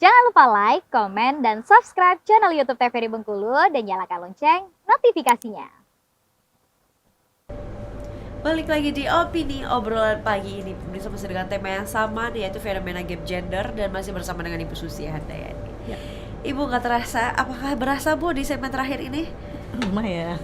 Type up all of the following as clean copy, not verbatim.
Jangan lupa like, komen, dan subscribe channel YouTube TVRI Bengkulu dan nyalakan lonceng notifikasinya. Balik lagi di Opini Obrolan Pagi ini pemirsa, masih dengan tema yang sama, yaitu fenomena gap gender, dan masih bersama dengan Ibu Susi Handayani. Ya. Ibu, nggak terasa, apakah berasa Bu di segmen terakhir ini? Lumayan.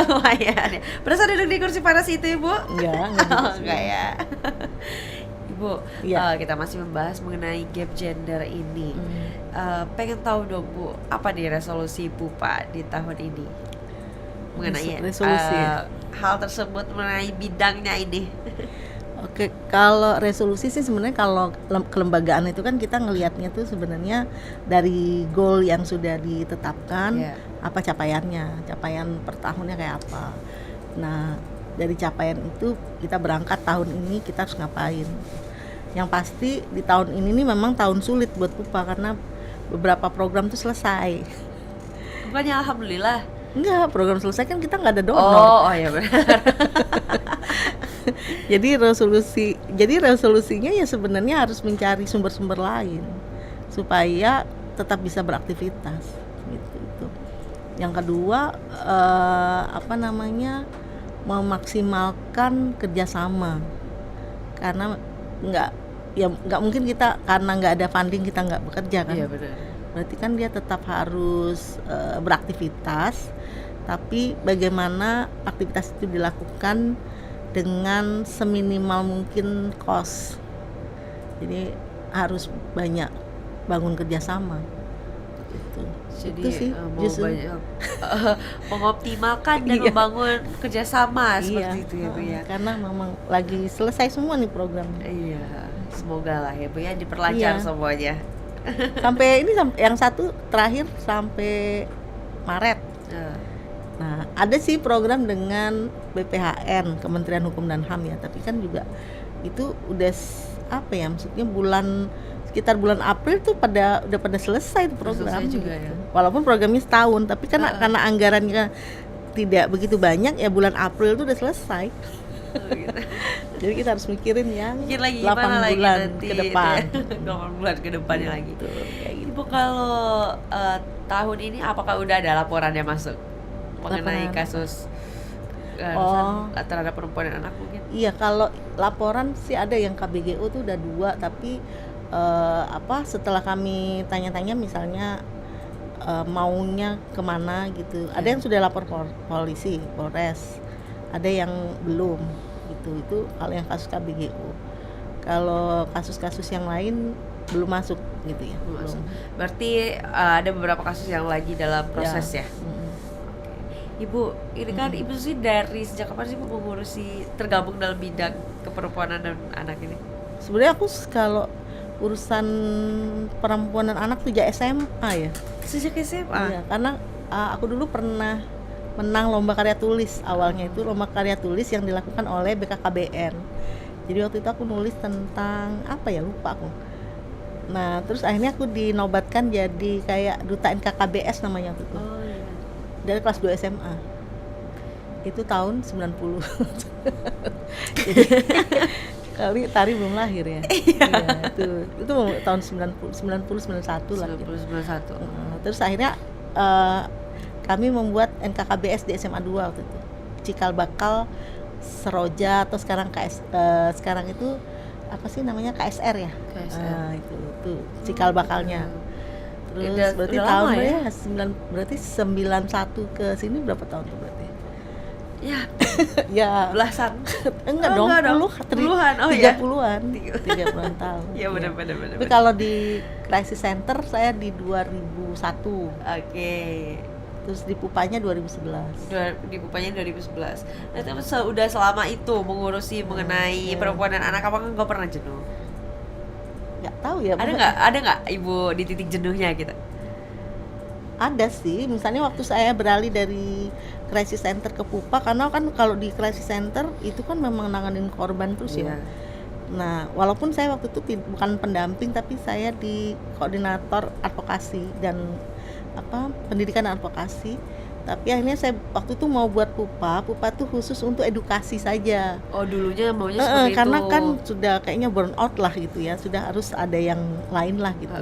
Lumayan ya. Berasa duduk di kursi panas itu Ibu? Enggak Enggak ya. Ibu, Ya. kita masih membahas mengenai gap gender ini. Pengen tahu dong Bu, apa nih resolusi Pupa di tahun ini mengenai resolusi hal tersebut, mengenai bidangnya ini? Oke, kalau resolusi sih sebenarnya kalau kelembagaan itu kan kita ngelihatnya tuh sebenarnya dari goal yang sudah ditetapkan, Yeah. apa capaiannya, capaian per tahunnya kayak apa. Nah, dari capaian itu kita berangkat tahun ini kita harus ngapain. Yang pasti di tahun ini nih memang tahun sulit buat Pupa karena beberapa program tuh selesai. Bukannya alhamdulillah. Enggak, program selesai kan kita nggak ada donor. Oh ya benar. Jadi resolusinya ya sebenarnya harus mencari sumber-sumber lain supaya tetap bisa beraktivitas gitu itu. Yang kedua memaksimalkan kerjasama, karena nggak mungkin kita karena nggak ada funding kita nggak bekerja kan. Iya benar. Berarti kan dia tetap harus beraktivitas, tapi bagaimana aktivitas itu dilakukan dengan seminimal mungkin cost. Jadi harus banyak bangun kerjasama gitu. Jadi Itu sih mau justru. banyak mengoptimalkan dan Iya. membangun kerjasama seperti Iya, itu ya Bu ya. karena memang lagi selesai semua nih programnya. Iya, semoga lah ya Bu ya, diperlancar Iya. semuanya. Sampai yang satu terakhir sampai Maret. Nah, ada sih program dengan BPHN, Kementerian Hukum dan HAM ya, tapi kan juga itu udah maksudnya sekitar bulan April tuh udah pada selesai tuh program. Selesai juga gitu. ya. Walaupun programnya setahun, tapi kan karena anggarannya tidak begitu banyak ya, bulan April tuh udah selesai. Gitu. Jadi kita harus mikirin yang Mikir lagi 8 gimana lagi bulan nanti ke depan. 8 bulan ke depannya lagi. Gitu, kayak gitu. Ibu, kalau tahun ini apakah udah ada laporan yang masuk mengenai Laporan. kasus terhadap perempuan dan anak mungkin? Iya, kalau laporan sih ada yang KBGO tuh udah 2, tapi setelah kami tanya-tanya misalnya maunya kemana gitu. Ada yang sudah lapor polisi, Polres, ada yang belum gitu. Itu kalau yang kasus KBGO. Kalau kasus-kasus yang lain belum masuk gitu ya. Belum masuk. Berarti ada beberapa kasus yang lagi dalam proses ya. Ibu, ini kan Ibu sih dari sejak kapan sih Bu tergabung dalam bidang keperempuanan dan anak ini? Sebenarnya aku kalau urusan perempuan dan anak tuh sejak SMA ya. Sejak SMA? Iya, karena aku dulu pernah menang lomba karya tulis. Awalnya itu lomba karya tulis yang dilakukan oleh BKKBN. Jadi waktu itu aku nulis tentang lupa aku. Nah, terus akhirnya aku dinobatkan jadi kayak duta NKKBS namanya waktu itu. Oh iya. Dari kelas 2 SMA. Itu tahun 90. Kali Tari belum lahir ya. Iya, itu tahun 91 lah gitu. 91. Terus akhirnya kami membuat NKKBS di SMA 2 waktu itu. Cikal bakal Seroja atau sekarang sekarang itu apa sih namanya, KSR ya? KSR. Itu cikal bakalnya. Terus Udah berarti lama tahun ya? berarti 91 ke sini berapa tahun tuh berarti? Ya, Ya, belasan. enggak Oh, dong, enggak dong. Puluhan, oh ya. 30-an. 30-an tahun. Iya benar. Tapi kalau di crisis center saya di 2001. Oke. Terus di Pupanya 2011. Di Pupanya 2011. Nah, terus udah selama itu mengurusi mengenai perempuan dan anak, apakah nggak pernah jenuh? Nggak tahu ya. Ada nggak Ibu di titik jenuhnya gitu? Ada sih. Misalnya waktu saya beralih dari crisis center ke Pupa, karena kan kalau di crisis center itu kan memang nanganin korban terus ya. Nah, walaupun saya waktu itu bukan pendamping, tapi saya di koordinator advokasi dan pendidikan dan advokasi. Tapi akhirnya saya waktu itu mau buat Pupa tuh khusus untuk edukasi saja. Oh, dulunya maunya seperti Karena itu. kan sudah kayaknya burn out lah gitu ya, sudah harus ada yang lain lah gitu.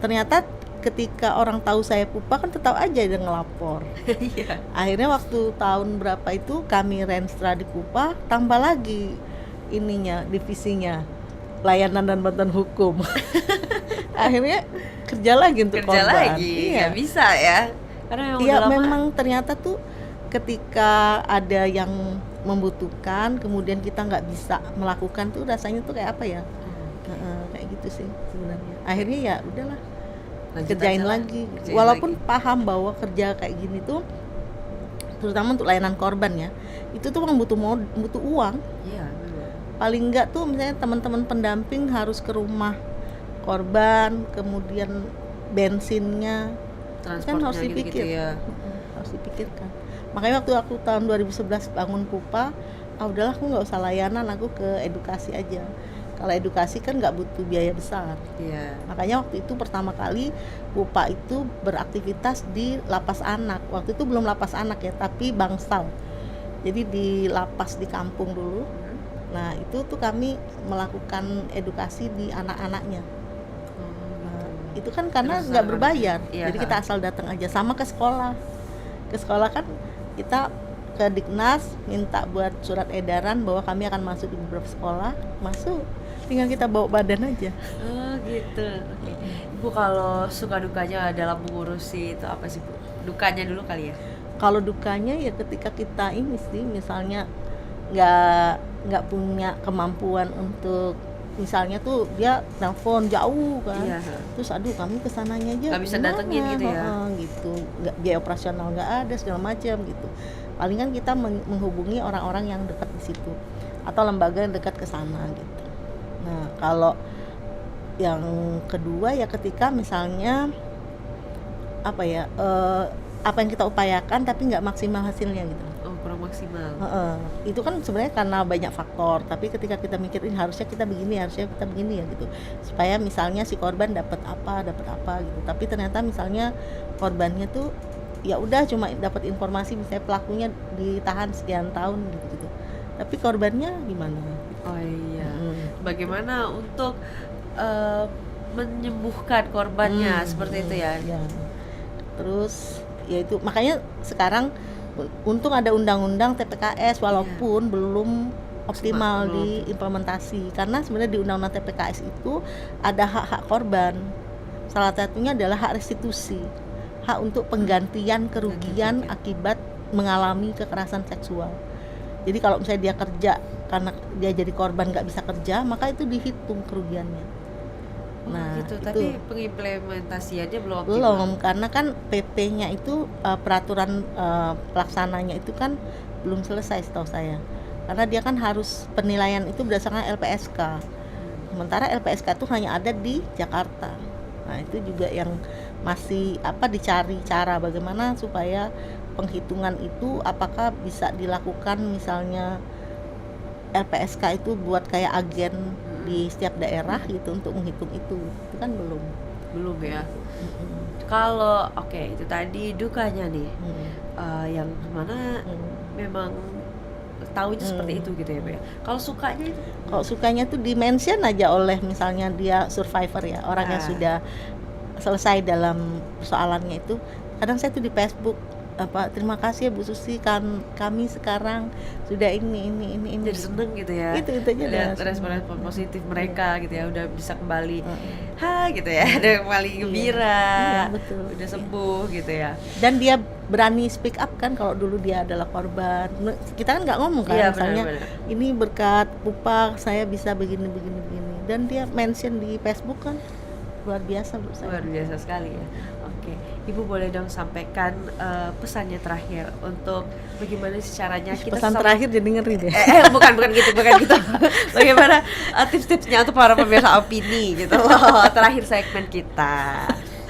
ternyata ketika orang tahu saya pupa kan tetap aja dia ngelapor. Iya. Akhirnya waktu tahun berapa itu kami renstra di Pupa, tambah lagi ininya, divisinya, layanan dan bantuan hukum. Akhirnya kerja lagi untuk Kerja korban. lagi, Iya. nggak bisa ya. Karena memang Iya, udah lama. memang ternyata tuh ketika ada yang membutuhkan, kemudian kita nggak bisa melakukan tuh rasanya tuh kayak apa ya? Kayak gitu sih sebenarnya. Akhirnya ya udahlah, Lanjut kerjain aja lah, lagi. kerjain Walaupun lagi. paham bahwa kerja kayak gini tuh, terutama untuk layanan korban ya, itu tuh memang butuh uang. Iya, memang. Paling enggak tuh misalnya teman-teman pendamping harus ke rumah korban, kemudian bensinnya kan Transportnya harus gitu-gitu dipikir. ya. Harus dipikirkan. Makanya waktu aku tahun 2011 bangun Pupa, udahlah aku nggak usah layanan, aku ke edukasi aja. Kalau edukasi kan nggak butuh biaya besar. Iya. Makanya waktu itu pertama kali Pupa itu beraktivitas di lapas anak. Waktu itu belum lapas anak ya, tapi bangsal. Jadi di lapas di kampung dulu. Nah itu tuh kami melakukan edukasi di anak-anaknya. Nah, itu kan karena Terus nggak sama- berbayar, Iya, jadi kita asal datang aja. Sama ke sekolah. Ke sekolah kan kita ke Diknas minta buat surat edaran bahwa kami akan masuk di beberapa sekolah, masuk. Tinggal kita bawa badan aja. Oh gitu. Oke. Bu, kalau suka dukanya dalam mengurusi itu apa sih Bu? Dukanya dulu kali ya. Kalau dukanya ya ketika kita ini sih, misalnya nggak punya kemampuan untuk, misalnya tuh dia telepon jauh kan, Iya. terus aduh kami kesananya aja Nggak bisa gimana? datengin gitu ya? Gitu, nggak, biaya operasional nggak ada segala macam gitu. Palingan kita menghubungi orang-orang yang dekat di situ atau lembaga yang dekat ke sana gitu. Nah kalau yang kedua ya ketika misalnya apa ya, apa yang kita upayakan tapi nggak maksimal hasilnya gitu. Oh, kurang maksimal. Itu kan sebenarnya karena banyak faktor, tapi ketika kita mikirin harusnya kita begini ya gitu, supaya misalnya si korban dapat apa gitu. Tapi ternyata misalnya korbannya tuh ya udah cuma dapat informasi misalnya pelakunya ditahan sekian tahun gitu. Tapi korbannya gimana? Oh iya. Mm. Bagaimana untuk menyembuhkan korbannya seperti itu ya? Ya. Terus ya itu makanya sekarang untung ada undang-undang TPKS walaupun belum optimal Belum. diimplementasi, karena sebenarnya di undang-undang TPKS itu ada hak-hak korban. Salah satunya adalah hak restitusi, hak untuk penggantian kerugian akibat mengalami kekerasan seksual. Jadi kalau misalnya dia kerja karena dia jadi korban nggak bisa kerja, maka itu dihitung kerugiannya. Nah, gitu. itu Tapi pengimplementasiannya belum optimal. belum, karena kan PP-nya itu peraturan pelaksananya itu kan belum selesai setahu saya. Karena dia kan harus penilaian itu berdasarkan LPSK. Sementara LPSK itu hanya ada di Jakarta. Nah, itu juga yang masih dicari cara bagaimana supaya penghitungan itu apakah bisa dilakukan, misalnya LPSK itu buat kayak agen di setiap daerah gitu untuk menghitung itu kan belum ya. Kalau itu tadi dukanya nih, yang mana memang tahunya seperti itu gitu ya Bu ya. Kalau sukanya itu? Kalau sukanya tuh di-mention aja oleh misalnya dia survivor ya, orang yang sudah selesai dalam persoalannya itu. Kadang saya tuh di Facebook terima kasih ya Bu Susi, kan kami sekarang sudah ini Jadi seneng gitu ya. Itu aja lihat dah. respon positif mereka gitu ya, udah bisa kembali gitu ya, udah kembali gembira, Iya, betul. udah sembuh gitu ya. Dan dia berani speak up kan, kalau dulu dia adalah korban. Kita kan nggak ngomong kan, Iya, misalnya benar-benar. ini berkat Pupa saya bisa begini. Dan dia mention di Facebook kan, luar biasa menurut saya. Luar biasa sekali ya. Oke, Ibu boleh dong sampaikan pesannya terakhir untuk bagaimana sih caranya kita Pesan terakhir jadi ngeri deh. bukan gitu. Bagaimana tips-tipsnya untuk para pemirsa opini gitu loh. Terakhir segmen kita.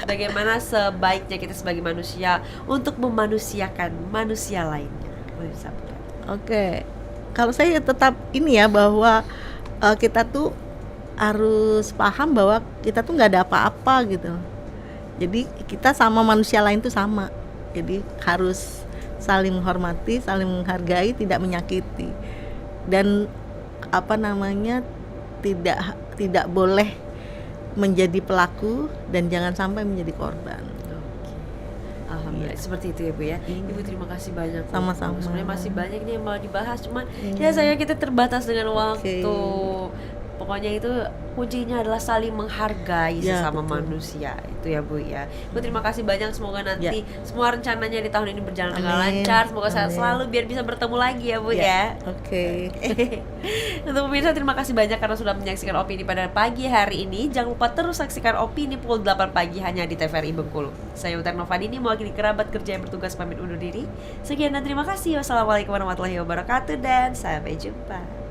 Bagaimana sebaiknya kita sebagai manusia untuk memanusiakan manusia lainnya. Boleh disampaikan. Oke. Kalau saya tetap ini ya, bahwa kita tuh harus paham bahwa kita tuh nggak ada apa-apa gitu. Jadi kita sama manusia lain tuh sama. Jadi harus saling menghormati, saling menghargai, tidak menyakiti. Dan tidak boleh menjadi pelaku dan jangan sampai menjadi korban. Alhamdulillah, seperti itu ya Bu ya. Ibu terima kasih banyak. Bu. Sama-sama. Sebenarnya masih banyak nih yang mau dibahas, cuman Iya. ya sayang kita terbatas dengan waktu. Pokoknya itu kuncinya adalah saling menghargai Ya, sesama betul. manusia. Itu ya Bu ya. Bu terima kasih banyak, semoga nanti Ya. semua rencananya di tahun ini berjalan dengan Amin. lancar. Semoga sehat Amin. selalu biar bisa bertemu lagi ya Bu ya. Oke. Untuk pemirsa terima kasih banyak karena sudah menyaksikan opini pada pagi hari ini. Jangan lupa terus saksikan opini pukul 8 pagi hanya di TVRI Bengkulu. Saya Uther Novadini mewakili kerabat kerja yang bertugas pamit undur diri. Sekian dan terima kasih. Wassalamualaikum warahmatullahi wabarakatuh dan sampai jumpa.